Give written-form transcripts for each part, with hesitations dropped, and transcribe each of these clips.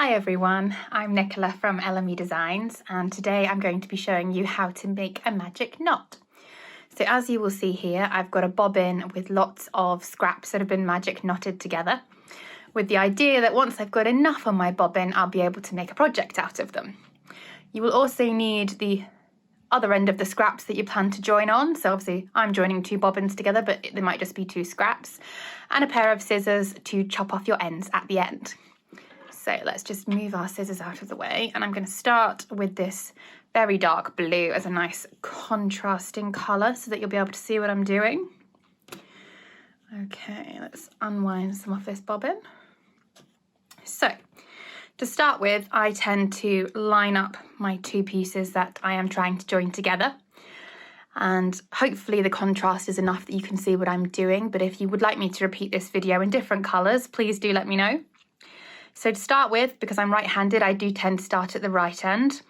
Hi everyone, I'm Nicola from Elimee Designs, and today I'm going to be showing you how to make a magic knot. So as you will see here, I've got a bobbin with lots of scraps that have been magic knotted together, with the idea that once I've got enough on my bobbin, I'll be able to make a project out of them. You will also need the other end of the scraps that you plan to join on. So obviously I'm joining two bobbins together, but there might just be two scraps, and a pair of scissors to chop off your ends at the end. So let's just move our scissors out of the way, and I'm going to start with this very dark blue as a nice contrasting colour so that you'll be able to see what I'm doing. Okay, let's unwind some of this bobbin. So to start with, I tend to line up my two pieces that I am trying to join together, and hopefully the contrast is enough that you can see what I'm doing, but if you would like me to repeat this video in different colours, please do let me know. So to start with, because I'm right-handed, I do tend to start at the right end,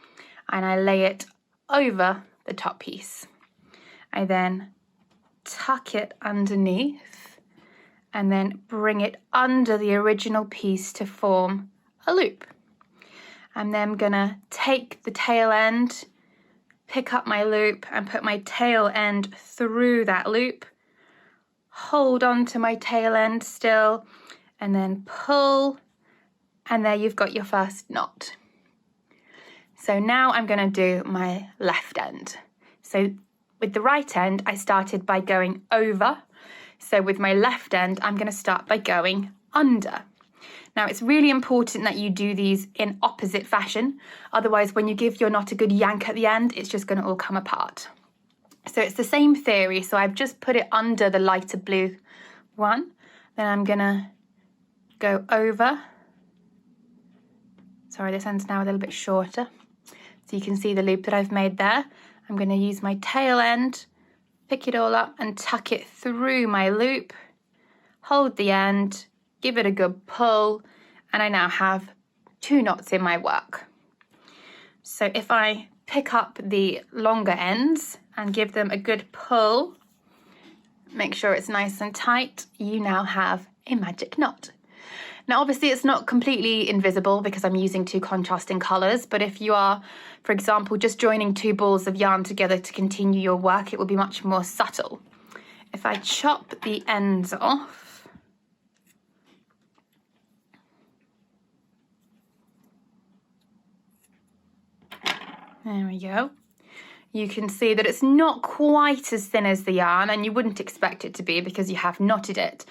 and I lay it over the top piece. I then tuck it underneath and then bring it under the original piece to form a loop. I'm then gonna take the tail end, pick up my loop and put my tail end through that loop, hold on to my tail end still, and then pull. And there you've got your first knot. So now I'm going to do my left end. So with the right end, I started by going over. So with my left end, I'm going to start by going under. Now it's really important that you do these in opposite fashion. Otherwise, when you give your knot a good yank at the end, it's just going to all come apart. So it's the same theory. So I've just put it under the lighter blue one. Then I'm going to go over. Sorry, this end's now a little bit shorter, so you can see the loop that I've made there. I'm going to use my tail end, pick it all up and tuck it through my loop, hold the end, give it a good pull, and I now have two knots in my work. So if I pick up the longer ends and give them a good pull, make sure it's nice and tight, you now have a magic knot. Now, obviously, it's not completely invisible because I'm using two contrasting colours, but if you are, for example, just joining two balls of yarn together to continue your work, it will be much more subtle. If I chop the ends off, there we go. You can see that it's not quite as thin as the yarn, and you wouldn't expect it to be because you have knotted it,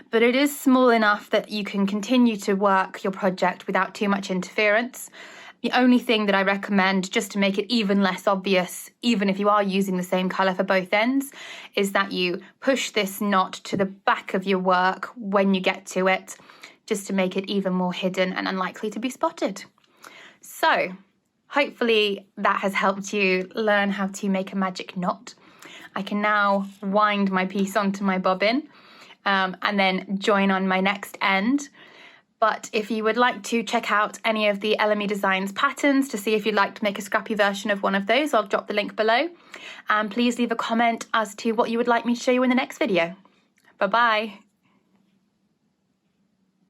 but it is small enough that you can continue to work your project without too much interference. The only thing that I recommend, just to make it even less obvious, even if you are using the same colour for both ends, is that you push this knot to the back of your work when you get to it, just to make it even more hidden and unlikely to be spotted. So hopefully that has helped you learn how to make a magic knot. I can now wind my piece onto my bobbin and then join on my next end. But if you would like to check out any of the Elimee Designs patterns to see if you'd like to make a scrappy version of one of those, I'll drop the link below. And please leave a comment as to what you would like me to show you in the next video. Bye-bye.